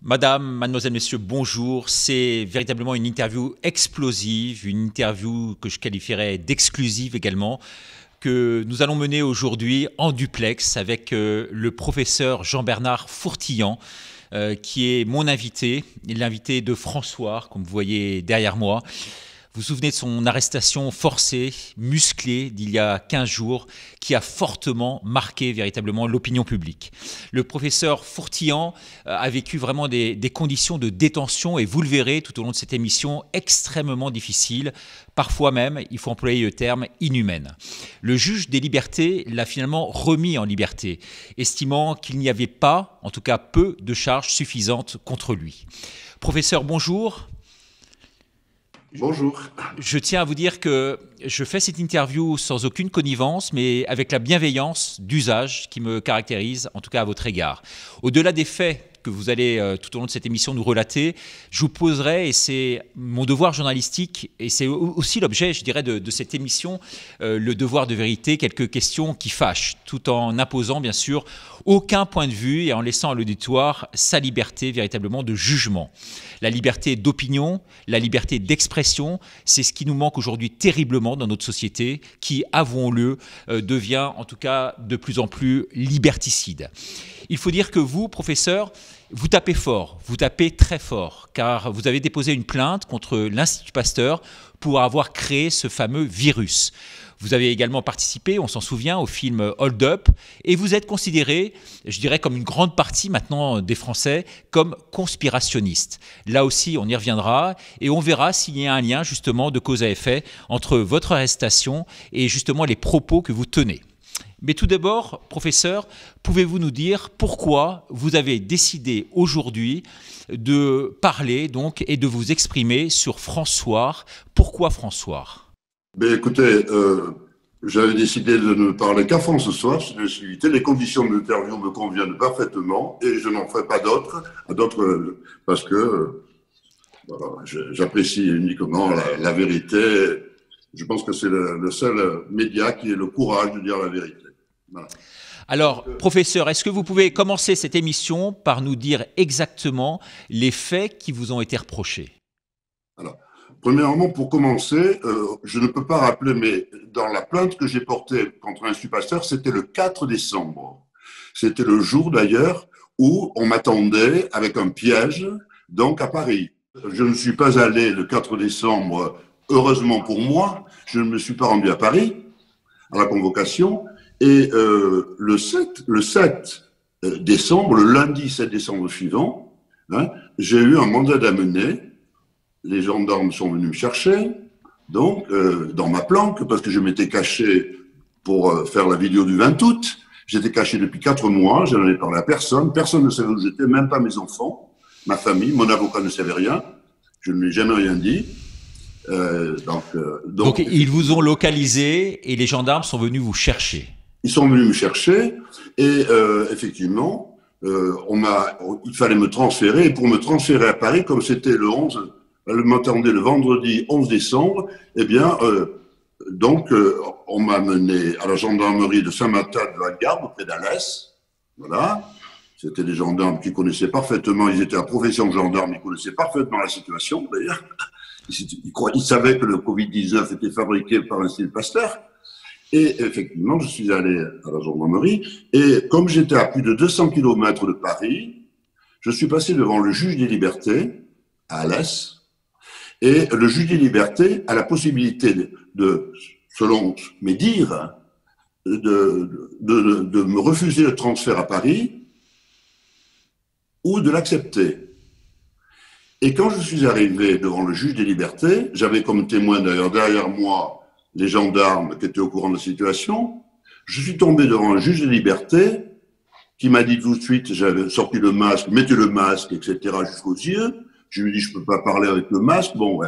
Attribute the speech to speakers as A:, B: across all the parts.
A: Madame, mademoiselle, messieurs, bonjour. C'est véritablement une interview explosive, une interview que je qualifierais d'exclusive également, que nous allons mener aujourd'hui en duplex avec le professeur Jean-Bernard Fourtillant, qui est mon invité, l'invité de François, comme vous voyez derrière moi. Vous vous souvenez de son arrestation forcée, musclée d'il y a 15 jours, qui a fortement marqué véritablement l'opinion publique. Le professeur Fourtillant a vécu vraiment des conditions de détention, et vous le verrez tout au long de cette émission, extrêmement difficiles, parfois même, il faut employer le terme, inhumaines. Le juge des libertés l'a finalement remis en liberté, estimant qu'il n'y avait pas, en tout cas peu, de charges suffisantes contre lui. Professeur, bonjour.
B: Bonjour.
A: Je tiens à vous dire que je fais cette interview sans aucune connivence, mais avec la bienveillance d'usage qui me caractérise, en tout cas à votre égard. Au-delà des faits que vous allez tout au long de cette émission nous relater, je vous poserai, et c'est mon devoir journalistique, et c'est aussi l'objet, je dirais, de cette émission, le devoir de vérité, quelques questions qui fâchent, tout en imposant, bien sûr, aucun point de vue et en laissant à l'auditoire sa liberté véritablement de jugement. La liberté d'opinion, la liberté d'expression, c'est ce qui nous manque aujourd'hui terriblement dans notre société, qui, avouons-le, devient en tout cas de plus en plus liberticide. Il faut dire que vous, professeur, vous tapez fort, vous tapez très fort, car vous avez déposé une plainte contre l'Institut Pasteur pour avoir créé ce fameux virus. Vous avez également participé, on s'en souvient, au film Hold Up, et vous êtes considéré, je dirais comme une grande partie maintenant des Français, comme conspirationniste. Là aussi, on y reviendra, et on verra s'il y a un lien justement de cause à effet entre votre arrestation et justement les propos que vous tenez. Mais tout d'abord, professeur, pouvez-vous nous dire pourquoi vous avez décidé aujourd'hui de parler donc et de vous exprimer sur François? Pourquoi François?
B: Écoutez, j'avais décidé de ne parler qu'à François, les conditions de l'interview me conviennent parfaitement et je n'en ferai pas d'autres, parce que voilà, j'apprécie uniquement la vérité. Je pense que c'est le seul média qui ait le courage de dire la vérité. Voilà.
A: Alors, professeur, est-ce que vous pouvez commencer cette émission par nous dire exactement les faits qui vous ont été reprochés?
B: Alors, premièrement, pour commencer, je ne peux pas rappeler, mais dans la plainte que j'ai portée contre l'Institut Pasteur, c'était le 4 décembre. C'était le jour d'ailleurs où on m'attendait avec un piège, donc à Paris. Je ne suis pas allé le 4 décembre, heureusement pour moi, je ne me suis pas rendu à Paris, à la convocation. Et le 7 décembre, le lundi 7 décembre suivant, j'ai eu un mandat d'amener. Les gendarmes sont venus me chercher, donc dans ma planque, parce que je m'étais caché pour faire la vidéo du 20 août. J'étais caché depuis 4 mois, je n'en ai parlé à personne. Personne ne savait où j'étais, même pas mes enfants, ma famille, mon avocat ne savait rien. Je ne lui ai jamais rien dit.
A: Donc ils vous ont localisé et les gendarmes sont venus vous chercher.
B: Ils sont venus me chercher et effectivement, il fallait me transférer. Et pour me transférer à Paris, comme c'était le 11, elle m'attendait le vendredi 11 décembre, eh bien, on m'a mené à la gendarmerie de Saint-Martin de Valgarde, près d'Alès. Voilà. C'était des gendarmes qui connaissaient parfaitement, ils étaient à profession de gendarme, ils connaissaient parfaitement la situation, d'ailleurs. Ils savaient que le Covid-19 était fabriqué par l'Institut Pasteur. Et effectivement, je suis allé à la gendarmerie. Et comme j'étais à plus de 200 km de Paris, je suis passé devant le juge des libertés, à Alès. Et le juge des libertés a la possibilité selon mes dires, de me refuser le transfert à Paris ou de l'accepter. Et quand je suis arrivé devant le juge des libertés, j'avais comme témoin d'ailleurs derrière moi les gendarmes qui étaient au courant de la situation, je suis tombé devant un juge des libertés qui m'a dit tout de suite, j'avais sorti le masque, mettez le masque, etc. jusqu'aux yeux. Je lui ai dit, je peux pas parler avec le masque. Bon,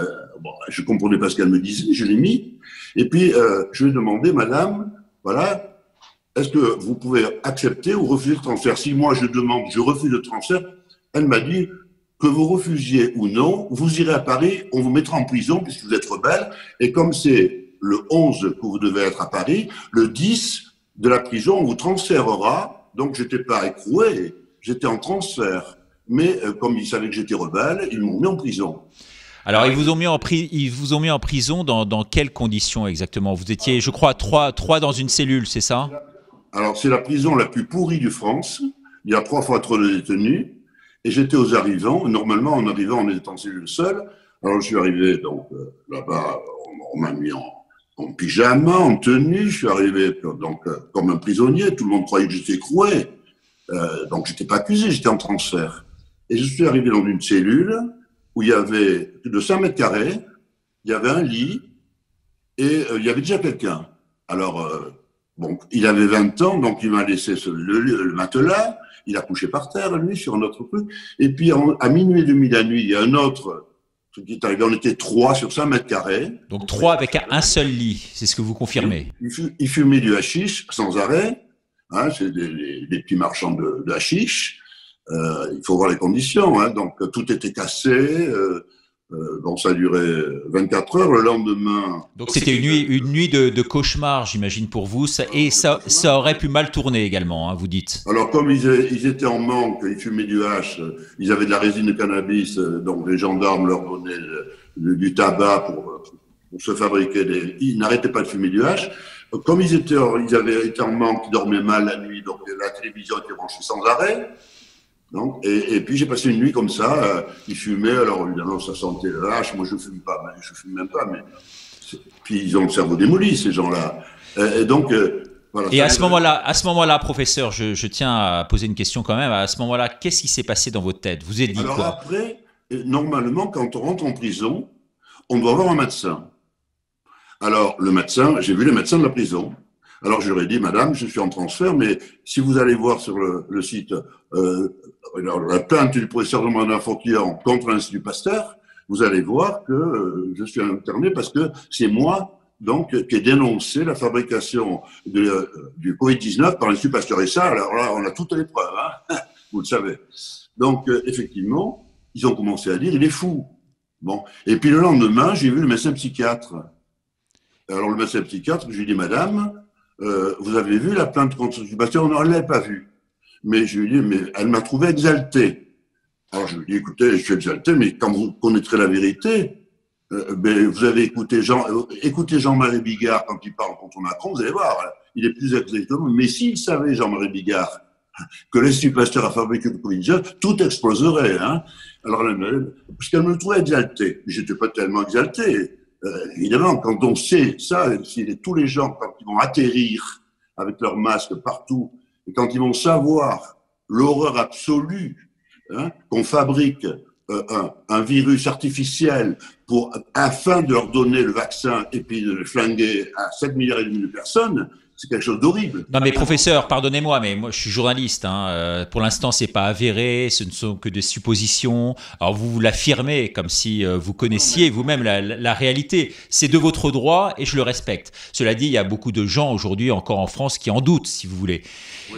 B: je comprenais pas ce qu'elle me disait, je l'ai mis. Et puis, je lui ai demandé, madame, voilà, est-ce que vous pouvez accepter ou refuser le transfert? Si moi je demande, je refuse le transfert, elle m'a dit, que vous refusiez ou non, vous irez à Paris, on vous mettra en prison puisque vous êtes rebelle. Et comme c'est le 11 que vous devez être à Paris, le 10 de la prison, on vous transférera. Donc, j'étais pas écroué, j'étais en transfert. mais comme ils savaient que j'étais rebelle, ils m'ont mis en prison.
A: Alors, ils vous ont mis en prison dans quelles conditions exactement? Vous étiez, je crois, trois dans une cellule, c'est ça?
B: Alors, c'est la prison la plus pourrie de France. Il y a 3 fois trop de détenus. Et j'étais aux arrivants. Normalement, en arrivant, on était en cellule seule. Alors, je suis arrivé donc là-bas, on m'a mis en pyjama, en tenue. Je suis arrivé donc comme un prisonnier. Tout le monde croyait que j'étais écroué. Donc, j'étais pas accusé, j'étais en transfert. Et je suis arrivé dans une cellule où il y avait plus de 5 mètres carrés, il y avait un lit et il y avait déjà quelqu'un. Alors, bon, il avait 20 ans, donc il m'a laissé le matelas, il a couché par terre, lui, sur un autre truc. Et puis, à minuit et demi la nuit, il y a un autre qui est arrivé, on était 3 sur 5 mètres carrés.
A: Donc 3 avec un seul lit, c'est ce que vous confirmez?
B: Il fumait du hashish sans arrêt, hein, c'est des petits marchands de hashish. Il faut voir les conditions, hein. Donc tout était cassé, donc ça a duré 24 heures. Le lendemain.
A: Donc c'était une nuit de cauchemar, j'imagine, pour vous, et ça aurait pu mal tourner également, hein, vous dites.
B: Alors comme ils étaient en manque, ils fumaient du hash, ils avaient de la résine de cannabis, donc les gendarmes leur donnaient du tabac pour se fabriquer Ils n'arrêtaient pas de fumer du hash. Comme ils avaient été en manque, ils dormaient mal la nuit, donc la télévision était branchée sans arrêt. Donc, et puis j'ai passé une nuit comme ça, ils fumaient, alors évidemment ça sentait le hache, moi je fume pas, je fume même pas, mais puis ils ont le cerveau démoli ces gens-là. Et donc voilà.
A: Et à ce moment-là, professeur, je tiens à poser une question quand même. À ce moment-là, qu'est-ce qui s'est passé dans votre tête? Vous êtes dit
B: alors
A: quoi?
B: après, normalement, quand on rentre en prison, on doit avoir un médecin. Alors le médecin, j'ai vu le médecin de la prison. Alors je leur ai dit, madame, je suis en transfert, mais si vous allez voir sur le site la plainte du professeur de Mandin Fauquier contre l'Institut Pasteur, vous allez voir que je suis interné parce que c'est moi donc qui ai dénoncé la fabrication du Covid-19 par l'Institut Pasteur. Et ça, alors là, on a toutes les preuves, hein, vous le savez. Donc effectivement, ils ont commencé à dire, il est fou. Bon. Et puis le lendemain, j'ai vu le médecin psychiatre. Alors le médecin psychiatre, je lui ai dit, madame, vous avez vu la plainte contre l'Institut Pasteur? On ne l'a pas vue. Mais je lui ai dit, mais elle m'a trouvé exalté. Alors je lui ai dit, écoutez, je suis exalté, mais quand vous connaîtrez la vérité, vous avez écouté Jean-Marie Bigard quand il parle contre Macron, vous allez voir, il est plus exalté que moi. Mais s'il savait, Jean-Marie Bigard, que l'Institut Pasteur a fabriqué le Covid-19, tout exploserait. Hein. Alors, parce qu'elle me trouvait exalté. Je n'étais pas tellement exalté. Évidemment, quand on sait ça, tous les gens, quand ils vont atterrir avec leur masque partout, et quand ils vont savoir l'horreur absolue, hein, qu'on fabrique un virus artificiel afin de leur donner le vaccin et puis de le flinguer à 7,5 milliards de personnes, c'est quelque chose d'horrible.
A: Non mais professeur, pardonnez-moi, mais moi je suis journaliste. Hein, pour l'instant, c'est pas avéré, ce ne sont que des suppositions. Alors vous l'affirmez comme si vous connaissiez vous-même la réalité. C'est de votre droit et je le respecte. Cela dit, il y a beaucoup de gens aujourd'hui encore en France qui en doutent, si vous voulez.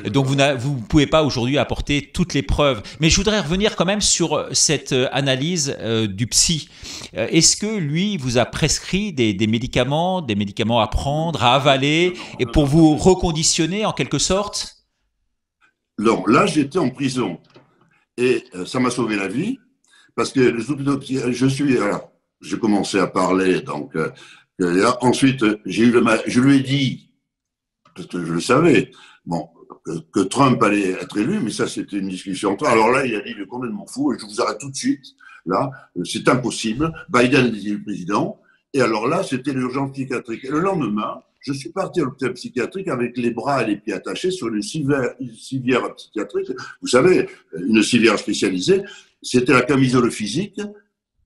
A: Donc vous ne pouvez pas aujourd'hui apporter toutes les preuves. Mais je voudrais revenir quand même sur cette analyse du psy. Est-ce que lui vous a prescrit des médicaments à prendre, à avaler, et pour vous reconditionner en quelque sorte?
B: Donc là, j'étais en prison et ça m'a sauvé la vie parce que j'ai commencé à parler. Donc ensuite, je lui ai dit, parce que je le savais, bon, que Trump allait être élu, mais ça, c'était une discussion entre eux. Alors là, il a dit, il est complètement fou, et je vous arrête tout de suite. Là, c'est impossible. Biden est le président. Et alors là, c'était l'urgence psychiatrique. Et le lendemain, je suis parti à l'hôpital psychiatrique avec les bras et les pieds attachés sur une civière psychiatrique. Vous savez, une civière spécialisée. C'était la camisole physique.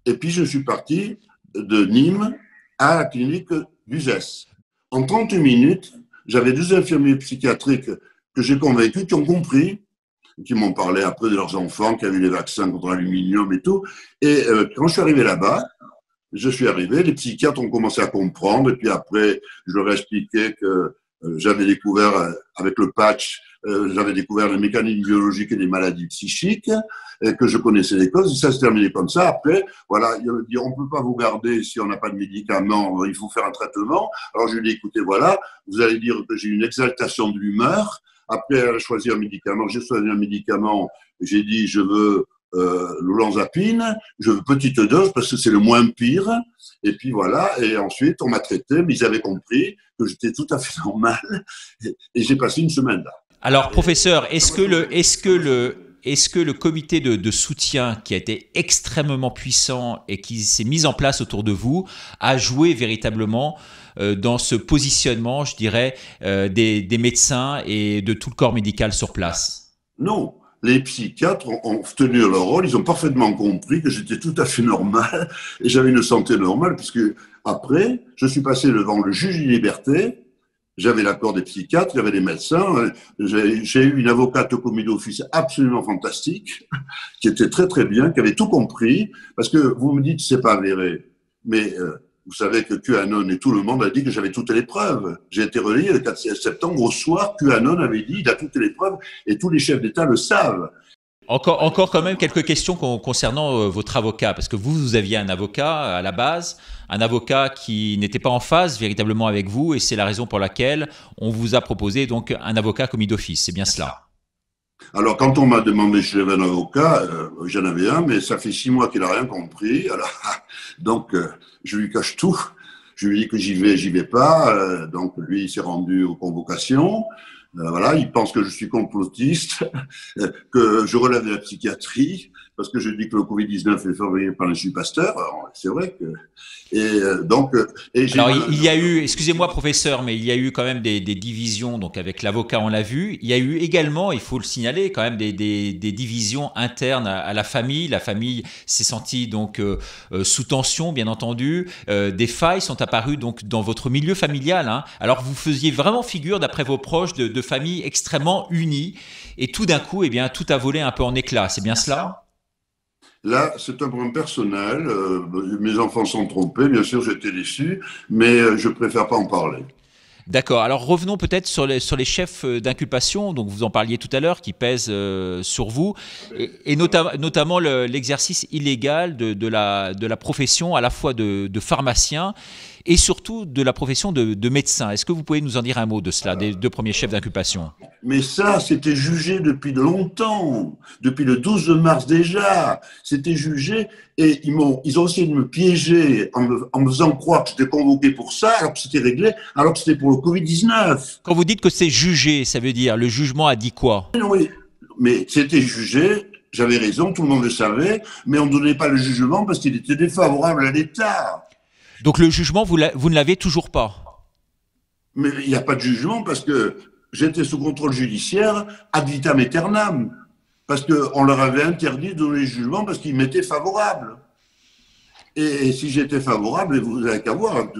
B: Et puis, je suis parti de Nîmes à la clinique d'Uzès. En 30 minutes, j'avais 2 infirmiers psychiatriques que j'ai convaincus, qui ont compris, qui m'ont parlé après de leurs enfants, qui avaient les vaccins contre l'aluminium et tout. Et quand je suis arrivé là-bas, les psychiatres ont commencé à comprendre, et puis après, je leur ai expliqué que j'avais découvert, avec le patch, j'avais découvert les mécanismes biologiques et des maladies psychiques, et que je connaissais les causes, et ça s'est terminé comme ça. Après, voilà, il me dit, on ne peut pas vous garder si on n'a pas de médicaments, il faut faire un traitement. Alors je lui ai dit, écoutez, voilà, vous allez dire que j'ai une exaltation de l'humeur. Après, elle a choisi un médicament, j'ai choisi un médicament, j'ai dit, je veux l'olanzapine, je veux petite dose parce que c'est le moins pire. Et puis voilà, et ensuite on m'a traité, mais ils avaient compris que j'étais tout à fait normal et j'ai passé une semaine là.
A: Alors, professeur, est-ce que le comité de soutien qui a été extrêmement puissant et qui s'est mis en place autour de vous a joué véritablement dans ce positionnement, je dirais, des médecins et de tout le corps médical sur place?
B: Non, les psychiatres ont tenu leur rôle, ils ont parfaitement compris que j'étais tout à fait normal et j'avais une santé normale, puisque après, je suis passé devant le juge des libertés. J'avais l'accord des psychiatres, j'avais des médecins. J'ai eu une avocate au comité d'office absolument fantastique, qui était très très bien, qui avait tout compris. Parce que vous me dites, c'est pas avéré, mais vous savez que QAnon et tout le monde a dit que j'avais toutes les preuves. J'ai été relayé le 4 septembre au soir. QAnon avait dit, il a toutes les preuves, et tous les chefs d'État le savent.
A: Encore quand même quelques questions concernant votre avocat, parce que vous aviez un avocat à la base, un avocat qui n'était pas en phase véritablement avec vous, et c'est la raison pour laquelle on vous a proposé donc un avocat commis d'office, c'est bien cela?
B: Alors, quand on m'a demandé si j'avais un avocat, j'en avais un, mais ça fait 6 mois qu'il n'a rien compris. Alors, donc, je lui cache tout. Je lui dis que j'y vais pas. Donc, lui, il s'est rendu aux convocations. Voilà, il pense que je suis complotiste, que je relève de la psychiatrie, parce que je dis que le Covid-19 est fabriqué par l'Institut Pasteur. C'est vrai que...
A: Alors, il y a eu, excusez-moi professeur, mais il y a eu quand même des divisions, donc avec l'avocat on l'a vu. Il y a eu également, il faut le signaler, quand même des divisions internes à la famille. La famille s'est sentie donc sous tension, bien entendu. Des failles sont apparues donc dans votre milieu familial. Hein. Alors vous faisiez vraiment figure, d'après vos proches, de famille extrêmement unie. Et tout d'un coup, eh bien, tout a volé un peu en éclats. C'est bien cela ?
B: Là, c'est un problème personnel. Mes enfants sont trompés, bien sûr, j'étais déçu, mais je préfère pas en parler.
A: D'accord. Alors revenons peut-être sur les chefs d'inculpation, donc vous en parliez tout à l'heure, qui pèsent sur vous, et notamment l'exercice illégal de la profession à la fois de pharmacien et surtout de la profession de médecin. Est-ce que vous pouvez nous en dire un mot de cela, des 2 premiers chefs d'inculpation?
B: Mais ça, c'était jugé depuis longtemps, depuis le 12 mars déjà. C'était jugé et ils ont essayé de me piéger en me faisant croire que j'étais convoqué pour ça, alors que c'était réglé, alors que c'était pour le Covid-19.
A: Quand vous dites que c'est jugé, ça veut dire le jugement a dit quoi?
B: Oui, mais c'était jugé, j'avais raison, tout le monde le savait, mais on ne donnait pas le jugement parce qu'il était défavorable à l'État.
A: Donc le jugement, vous ne l'avez toujours pas?
B: Mais il n'y a pas de jugement parce que j'étais sous contrôle judiciaire ad vitam aeternam, parce qu'on leur avait interdit de donner le jugement parce qu'ils m'étaient favorables. Et si j'étais favorable, vous n'avez qu'à voir,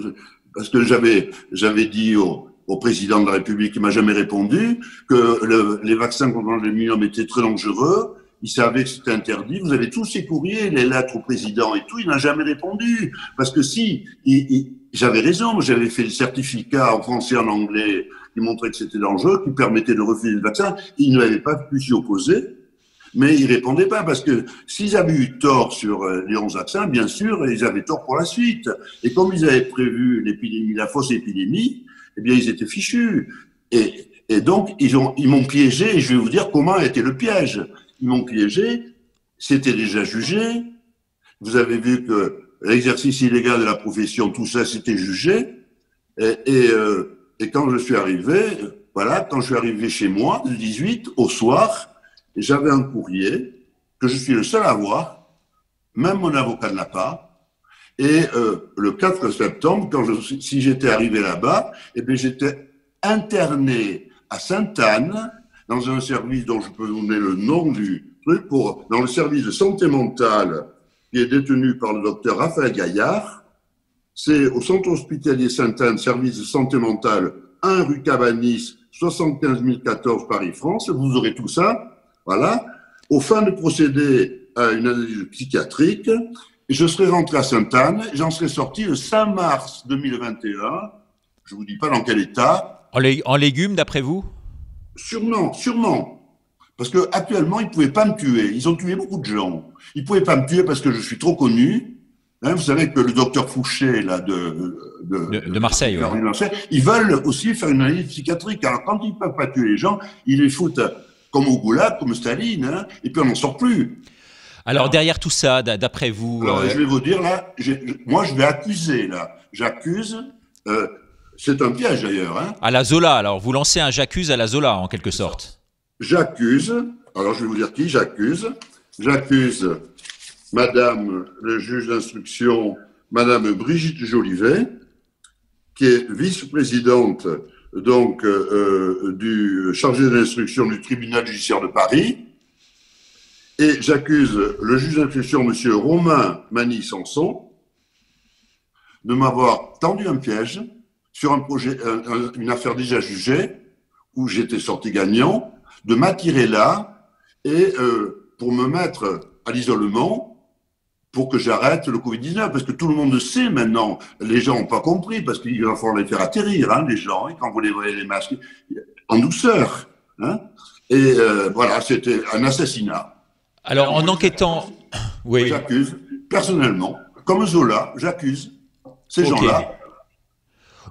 B: parce que j'avais dit au président de la République, qui m'a jamais répondu, que les vaccins contre l'aluminium étaient très dangereux. Il savait que c'était interdit. Vous avez tous ces courriers, les lettres au président et tout. Il n'a jamais répondu. Parce que si, j'avais raison. J'avais fait le certificat en français et en anglais qui montrait que c'était dangereux, qui permettait de refuser le vaccin. Il n'avait pas pu s'y opposer. Mais il répondait pas, parce que s'ils avaient eu tort sur les 11 vaccins, bien sûr, ils avaient tort pour la suite. Et comme ils avaient prévu l'épidémie, la fausse épidémie, eh bien, ils étaient fichus. Et donc, ils m'ont piégé, et je vais vous dire comment a été le piège. Ils m'ont piégé, c'était déjà jugé. Vous avez vu que l'exercice illégal de la profession, tout ça, c'était jugé. Et quand je suis arrivé, voilà, quand je suis arrivé chez moi, le 18, au soir, j'avais un courrier que je suis le seul à avoir, même mon avocat ne l'a pas. Et le 4 septembre, si j'étais arrivé là-bas, eh bien, j'étais interné à Sainte-Anne, dans un service dont je peux donner le nom du truc, dans le service de santé mentale qui est détenu par le docteur Raphaël Gaillard. C'est au centre hospitalier Sainte-Anne, service de santé mentale, 1 rue Cabanis, 75 014 Paris-France. Vous aurez tout ça. Voilà. Au fin de procéder à une analyse psychiatrique, je serai rentré à Sainte-Anne, j'en serai sorti le 5 mars 2021. Je ne vous dis pas dans quel état.
A: En légumes, d'après vous?
B: Sûrement. Parce qu'actuellement, ils ne pouvaient pas me tuer. Ils ont tué beaucoup de gens. Ils ne pouvaient pas me tuer parce que je suis trop connu. Hein, vous savez que le docteur Fouché, là, de
A: Marseille, ouais.
B: Marseille, ils veulent aussi faire une analyse psychiatrique. Alors, quand ils ne peuvent pas tuer les gens, ils les foutent comme au goulag, comme Staline, hein, et puis on n'en sort plus.
A: Alors derrière tout ça, d'après vous,
B: Alors, je vais vous dire là, moi je vais accuser là. J'accuse, euh, c'est un piège d'ailleurs, hein.
A: à la Zola, alors vous lancez un j'accuse à la Zola en quelque sorte.
B: J'accuse, alors je vais vous dire qui j'accuse. J'accuse Madame le juge d'instruction, Madame Brigitte Jolivet, qui est vice-présidente donc du chargé de l'instruction du tribunal judiciaire de Paris. Et j'accuse le juge d'instruction, Monsieur Romain Mani-Sanson, de m'avoir tendu un piège sur un projet, une affaire déjà jugée, où j'étais sorti gagnant, de m'attirer là et pour me mettre à l'isolement pour que j'arrête le Covid-19, parce que tout le monde le sait maintenant, les gens n'ont pas compris, parce qu'il va falloir les faire atterrir, hein, les gens, et quand vous les voyez les masques, en douceur. Hein, et voilà, c'était un assassinat.
A: Alors en enquêtant, oui.
B: J'accuse, personnellement, comme Zola, j'accuse ces
A: Ok.
B: gens-là.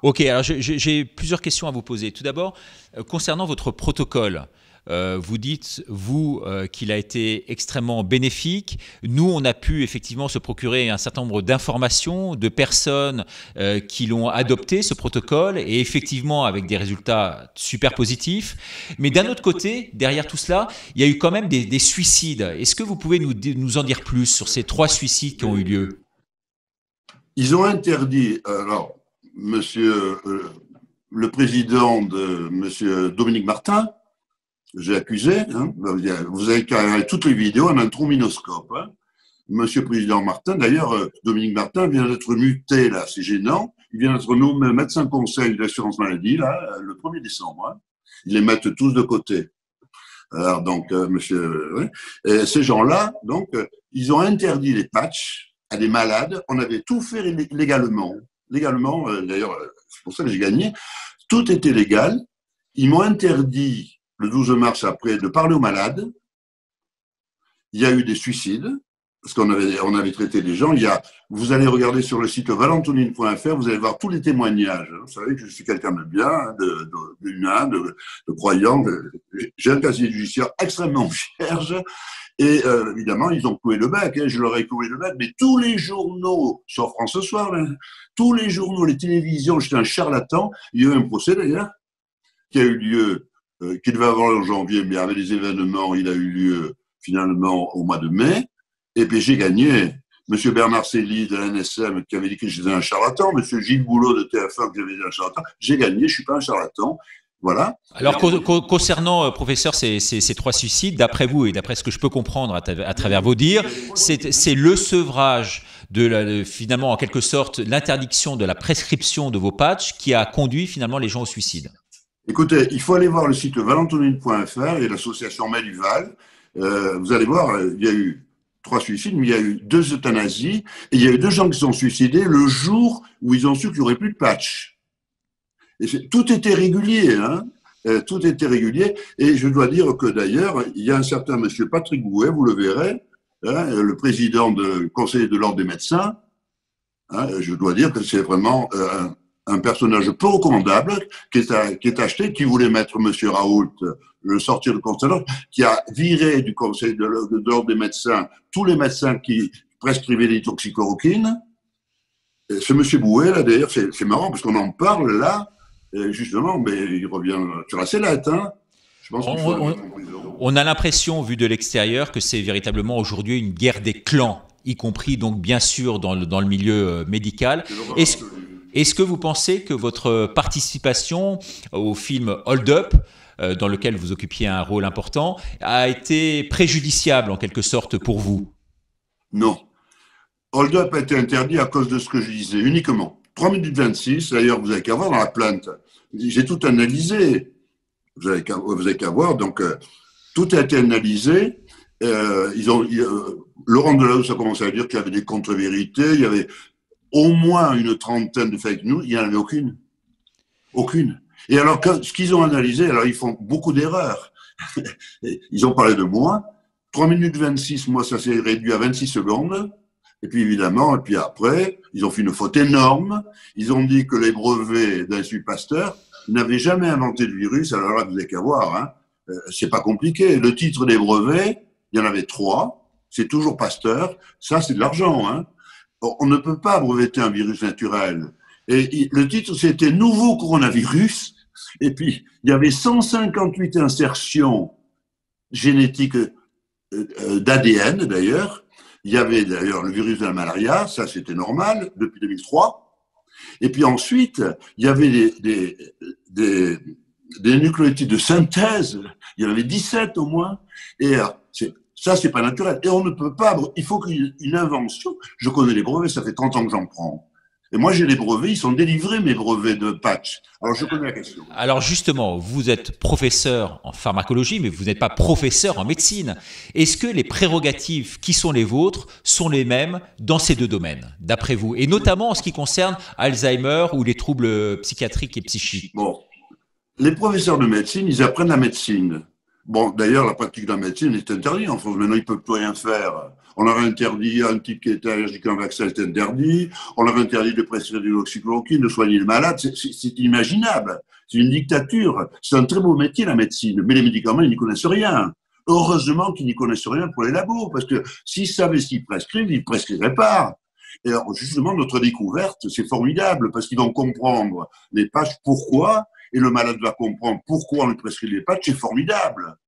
A: Ok, alors j'ai plusieurs questions à vous poser. Tout d'abord, concernant votre protocole, vous dites, vous, qu'il a été extrêmement bénéfique. Nous, on a pu effectivement se procurer un certain nombre d'informations de personnes qui l'ont adopté, ce protocole, et effectivement avec des résultats super positifs. Mais d'un autre côté, derrière tout cela, il y a eu quand même des suicides. Est-ce que vous pouvez nous en dire plus sur ces 3 suicides qui ont eu lieu?
B: Ils ont interdit, alors, monsieur, le président de monsieur Dominique Martin, j'ai accusé, hein, vous avez carrément toutes les vidéos en un trombinoscope. Hein. Monsieur le président Martin, d'ailleurs, Dominique Martin vient d'être muté, là, c'est gênant. Il vient d'être nommé médecin conseil de l'assurance maladie, là, le 1er décembre. Hein. Ils les mettent tous de côté. Alors, donc, monsieur, ouais. Et ces gens-là, donc, ils ont interdit les patchs à des malades. On avait tout fait légalement. Légalement, d'ailleurs, c'est pour ça que j'ai gagné. Tout était légal. Ils m'ont interdit, le 12 mars après, de parler aux malades. Il y a eu des suicides, parce qu'on avait traité des gens. Vous allez regarder sur le site valentonine.fr, vous allez voir tous les témoignages. Vous savez que je suis quelqu'un de bien, d'humain, de croyant. J'ai un casier judiciaire extrêmement vierge. Et évidemment, ils ont cloué le bec, hein, je leur ai cloué le bec, mais tous les journaux, sur France ce soir, hein, tous les journaux, les télévisions, j'étais un charlatan. Il y a eu un procès d'ailleurs, qui a eu lieu, qui devait avoir lieu en janvier, mais avec les événements, il a eu lieu finalement au mois de mai. Et puis j'ai gagné. Monsieur Bernard Célie de l'NSM qui avait dit que j'étais un charlatan, Monsieur Gilles Boulot de TF1 qui avait dit un charlatan. J'ai gagné, je suis pas un charlatan. Voilà.
A: Alors concernant, professeur, ces 3 suicides, d'après vous et d'après ce que je peux comprendre à travers vos dires, c'est le sevrage finalement en quelque sorte l'interdiction de la prescription de vos patchs qui a conduit finalement les gens au suicide.
B: Écoutez, il faut aller voir le site valentonine.fr et l'association Medival. Vous allez voir, il y a eu 3 suicides, mais il y a eu 2 euthanasies et il y a eu 2 gens qui se sont suicidés le jour où ils ont su qu'il n'y aurait plus de patch. Et tout était régulier, hein. Tout était régulier. Et je dois dire que d'ailleurs, il y a un certain monsieur Patrick Bouet, vous le verrez, hein, le président du conseil de l'ordre des médecins. Hein, je dois dire que c'est vraiment un personnage peu recommandable qui est acheté, qui voulait mettre monsieur Raoult, le sortir du conseil de l'ordre, qui a viré du conseil de l'ordre des médecins tous les médecins qui prescrivaient l'hydroxychloroquine. Et ce monsieur Bouet, là, d'ailleurs, c'est marrant parce qu'on en parle là. Et justement, mais il revient sur la sellette. Hein. Je pense qu'il faut
A: on a l'impression, vu de l'extérieur, que c'est véritablement aujourd'hui une guerre des clans, y compris donc bien sûr dans le milieu médical. Est-ce que vous pensez que votre participation au film Hold Up, dans lequel vous occupiez un rôle important, a été préjudiciable en quelque sorte pour vous?
B: Non. Hold Up a été interdit à cause de ce que je disais, uniquement. 3 minutes 26, d'ailleurs, vous avez qu'à voir dans la plainte. J'ai tout analysé. Vous avez qu'à voir. Donc, tout a été analysé. Laurent Delahousse a commencé à dire qu'il y avait des contre-vérités. Il y avait au moins une trentaine de fake news. Il n'y en avait aucune. Aucune. Et alors, ce qu'ils ont analysé, alors ils font beaucoup d'erreurs. Ils ont parlé de moi. 3 minutes 26, moi, ça s'est réduit à 26 secondes. Et puis évidemment, et puis après, ils ont fait une faute énorme. Ils ont dit que les brevets d'Institut Pasteur n'avaient jamais inventé le virus. Alors là, vous n'avez qu'à voir, hein. C'est pas compliqué. Le titre des brevets, il y en avait 3. c'est toujours Pasteur. Ça, c'est de l'argent. Hein. On ne peut pas breveter un virus naturel. Et le titre, c'était Nouveau coronavirus. Et puis, il y avait 158 insertions génétiques d'ADN, d'ailleurs. Il y avait d'ailleurs le virus de la malaria, ça c'était normal, depuis 2003. Et puis ensuite, il y avait des nucléotides de synthèse, il y en avait 17 au moins, et ça c'est pas naturel. Et on ne peut pas, il faut qu'il y ait une invention. Je connais les brevets, ça fait 30 ans que j'en prends. Et moi, j'ai les brevets, ils sont délivrés, mes brevets de patch. Alors, je connais la question.
A: Alors justement, vous êtes professeur en pharmacologie, mais vous n'êtes pas professeur en médecine. Est-ce que les prérogatives qui sont les vôtres sont les mêmes dans ces deux domaines, d'après vous? Et notamment en ce qui concerne Alzheimer ou les troubles psychiatriques et psychiques.
B: Bon, les professeurs de médecine, ils apprennent la médecine. Bon, d'ailleurs, la pratique de la médecine est interdite en France. Maintenant, ils ne peuvent plus rien faire. On leur a interdit, un type qui était allergique à un vaccin est interdit. On leur a interdit de prescrire de l'oxychloroquine, de soigner le malade. C'est inimaginable. C'est une dictature. C'est un très beau métier, la médecine. Mais les médicaments, ils n'y connaissent rien. Heureusement qu'ils n'y connaissent rien pour les labos, parce que s'ils savaient ce qu'ils prescrivent, ils ne prescriraient pas. Et alors, justement, notre découverte, c'est formidable, parce qu'ils vont comprendre les patchs, pourquoi, et le malade va comprendre pourquoi on lui prescrit les patchs, c'est formidable.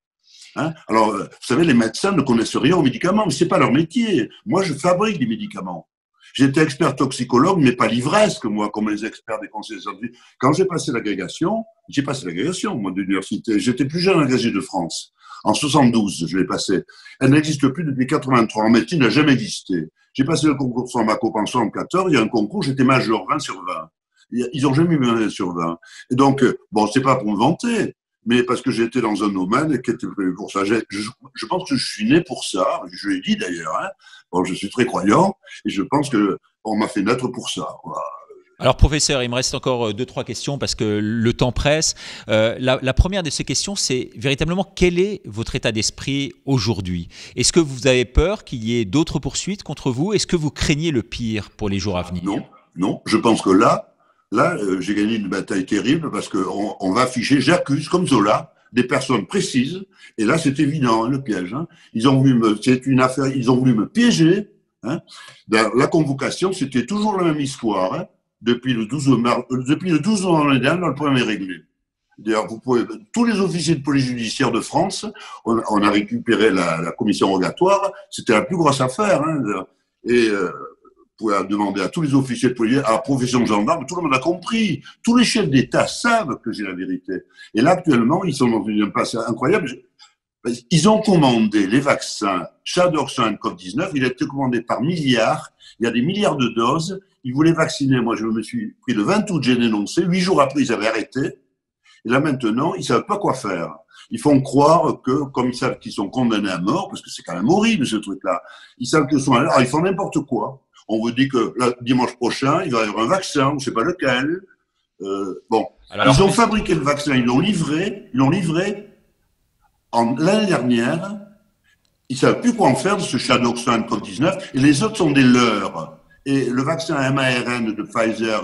B: Hein? Alors, vous savez, les médecins ne connaissent rien aux médicaments, mais c'est pas leur métier. Moi, je fabrique des médicaments. J'étais expert toxicologue, mais pas livresque, moi, comme les experts des conseils scientifiques. Quand j'ai passé l'agrégation, moi, d'université. J'étais plus jeune agrégé de France. En 72, je l'ai passé. Elle n'existe plus depuis 83. En médecine, elle n'a jamais existé. J'ai passé le concours Pharmacope en 74. Il y a un concours, j'étais major, 20 sur 20. Ils ont jamais mis 20 sur 20. Et donc, bon, c'est pas pour me vanter, mais parce que j'étais dans un domaine qui était prévu pour ça. Je pense que je suis né pour ça. Je l'ai dit d'ailleurs. Hein. Bon, je suis très croyant et je pense que on m'a fait naître pour ça. Voilà.
A: Alors professeur, il me reste encore 2-3 questions parce que le temps presse. La première de ces questions, c'est véritablement quel est votre état d'esprit aujourd'hui? Est-ce que vous avez peur qu'il y ait d'autres poursuites contre vous? Est-ce que vous craignez le pire pour les jours à venir?
B: Non. Je pense que là, j'ai gagné une bataille terrible parce qu'on va afficher, j'accuse, comme Zola, des personnes précises. Et là, c'est évident, hein, le piège. Hein. C'est une affaire, ils ont voulu me piéger. Hein. La convocation, c'était toujours la même histoire. Hein. Depuis le 12 novembre dernier, le problème est réglé. D'ailleurs, tous les officiers de police judiciaire de France, on a récupéré la commission rogatoire. C'était la plus grosse affaire. Hein. Et vous pouvez demander à tous les officiers de police, à la profession de gendarme, tout le monde a compris. Tous les chefs d'État savent que j'ai la vérité. Et là, actuellement, ils sont dans une impasse incroyable. Ils ont commandé les vaccins Chadorsan Covid-19. Il a été commandé par milliards. Il y a des milliards de doses. Ils voulaient vacciner. Moi, je me suis pris le 20 août, j'ai dénoncé. 8 jours après, ils avaient arrêté. Et là, maintenant, ils savent pas quoi faire. Ils font croire que, comme ils savent qu'ils sont condamnés à mort, parce que c'est quand même horrible, ce truc-là. Ils savent qu'ils sont alors, ils font n'importe quoi. On vous dit que dimanche prochain, il va y avoir un vaccin, on ne sait pas lequel. Bon, alors, ils ont fabriqué le vaccin, ils l'ont livré l'année dernière. Ils ne savent plus quoi en faire de ce Chadorsan Covid-19, et les autres sont des leurs. Et le vaccin mARN de Pfizer,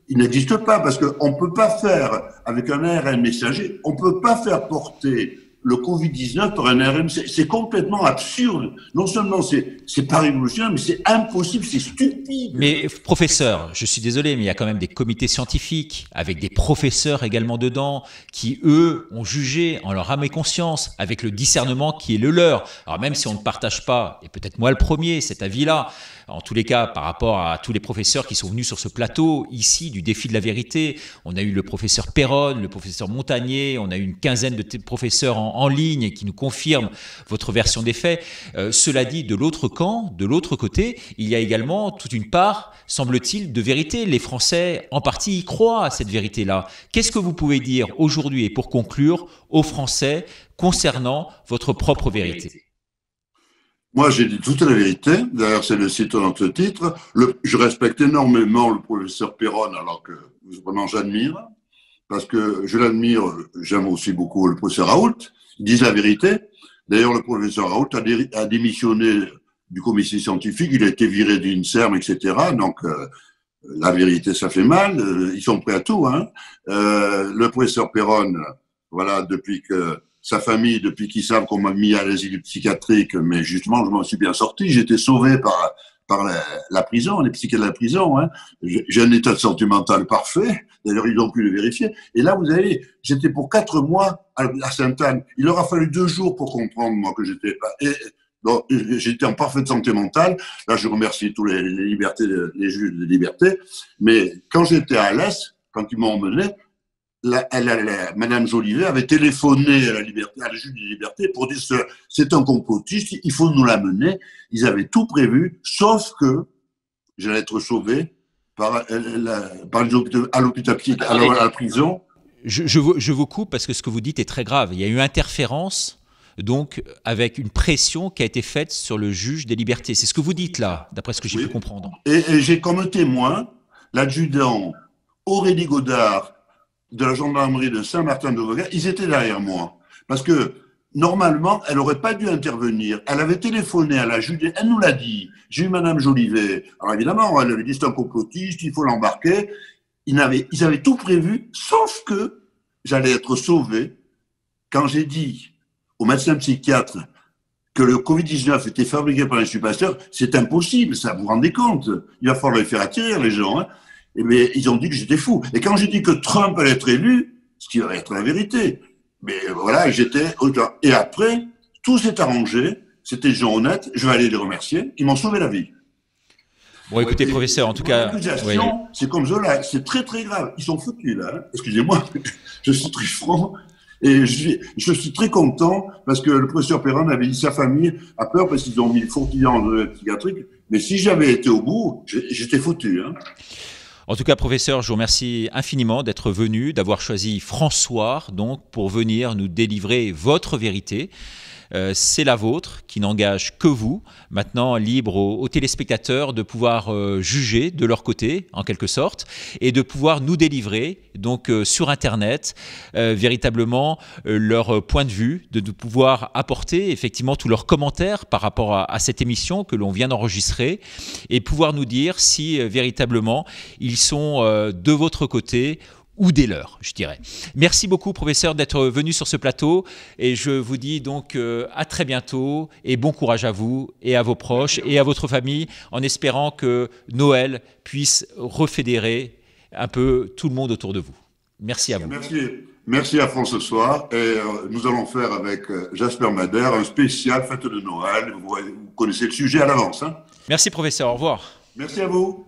B: il n'existe pas parce qu'on ne peut pas faire, avec un ARN messager, on ne peut pas faire porter le Covid-19 par un ARN. C'est complètement absurde. Non seulement c'est pas révolutionnaire, mais c'est impossible, c'est stupide.
A: Mais professeur, je suis désolé, mais il y a quand même des comités scientifiques, avec des professeurs également dedans, qui eux ont jugé en leur âme et conscience, avec le discernement qui est le leur. Alors même si on ne partage pas, et peut-être moi le premier, cet avis-là, en tous les cas, par rapport à tous les professeurs qui sont venus sur ce plateau, ici, du défi de la vérité, on a eu le professeur Perron, le professeur Montagnier, on a eu une quinzaine de professeurs en ligne qui nous confirment votre version des faits. Cela dit, de l'autre camp, de l'autre côté, il y a également toute une part, semble-t-il, de vérité. Les Français, en partie, y croient à cette vérité-là. Qu'est-ce que vous pouvez dire aujourd'hui, et pour conclure, aux Français concernant votre propre vérité?
B: Moi, j'ai dit toute la vérité. D'ailleurs, c'est le site dans le titre. Je respecte énormément le professeur Perron, alors que vraiment j'admire, parce que je l'admire. J'aime aussi beaucoup le professeur Raoult. Ils disent la vérité. D'ailleurs, le professeur Raoult a démissionné du comité scientifique. Il a été viré d'une CERM, etc. Donc, la vérité, ça fait mal. Ils sont prêts à tout. Hein. Le professeur Perron, voilà, depuis que sa famille depuis qu'ils savent qu'on m'a mis à l'asile psychiatrique, mais justement, je m'en suis bien sorti. J'ai été sauvé par la prison, les psychiatres de la prison. Hein. J'ai un état de santé mental parfait. D'ailleurs, ils ont pu le vérifier. Et là, vous avez, j'étais pour 4 mois à Sainte-Anne. Il leur a fallu 2 jours pour comprendre, moi, que j'étais pas. Donc, j'étais en parfaite santé mentale. Là, je remercie tous les libertés, les juges de liberté. Mais quand j'étais à l'Est, quand ils m'ont emmené, Madame Jolivet avait téléphoné à la juge de liberté pour dire c'est un complotiste, il faut nous l'amener. Ils avaient tout prévu, sauf que j'allais être sauvé par à l'hôpital psychiatrique, à la prison.
A: Je vous coupe parce que ce que vous dites est très grave. Il y a eu interférence, donc, avec une pression qui a été faite sur le juge des libertés. C'est ce que vous dites là, d'après ce que j'ai pu comprendre.
B: Et j'ai comme témoin l'adjudant Aurélie Godard de la gendarmerie de Saint-Martin-de-Vaugirard. Ils étaient derrière moi. Parce que, normalement, elle n'aurait pas dû intervenir. Elle avait téléphoné à la juge, elle nous l'a dit. J'ai eu Madame Jolivet. Alors évidemment, elle lui dit c'est un complotiste, il faut l'embarquer. Ils avaient tout prévu, sauf que j'allais être sauvé. Quand j'ai dit au médecin psychiatre que le Covid-19 était fabriqué par un stupéfiant, c'est impossible, ça, vous vous rendez compte. Il va falloir les faire atterrir, les gens. Hein. Mais ils ont dit que j'étais fou. Et quand j'ai dit que Trump allait être élu, ce qui va être la vérité, mais voilà, j'étais autant. Et après, tout s'est arrangé, c'était des gens honnêtes, je vais aller les remercier, ils m'ont sauvé la vie.
A: Bon, écoutez, professeur, en tout cas...
B: Oui. C'est comme ça, c'est très très grave. Ils sont foutus, là. Hein. Excusez-moi, je suis très franc. Et je suis très content parce que le professeur Perrin avait dit sa famille a peur parce qu'ils ont mis le fourtillant en psychiatrique. Mais si j'avais été au bout, j'étais foutu. Hein.
A: En tout cas, professeur, je vous remercie infiniment d'être venu, d'avoir choisi François donc, pour venir nous délivrer votre vérité. C'est la vôtre qui n'engage que vous. Maintenant, libre aux téléspectateurs de pouvoir juger de leur côté, en quelque sorte, et de pouvoir nous délivrer, donc sur Internet, véritablement leur point de vue, de pouvoir apporter effectivement tous leurs commentaires par rapport à cette émission que l'on vient d'enregistrer, et pouvoir nous dire si véritablement ils sont de votre côté ou des leurs, je dirais. Merci beaucoup, professeur, d'être venu sur ce plateau. Et je vous dis donc à très bientôt et bon courage à vous et à vos proches et à votre famille, en espérant que Noël puisse refédérer un peu tout le monde autour de vous. Merci à vous.
B: Merci à France ce soir. Et nous allons faire avec Jasper Madère un spécial fête de Noël. Vous connaissez le sujet à l'avance. Hein.
A: Merci, professeur. Au revoir.
B: Merci à vous.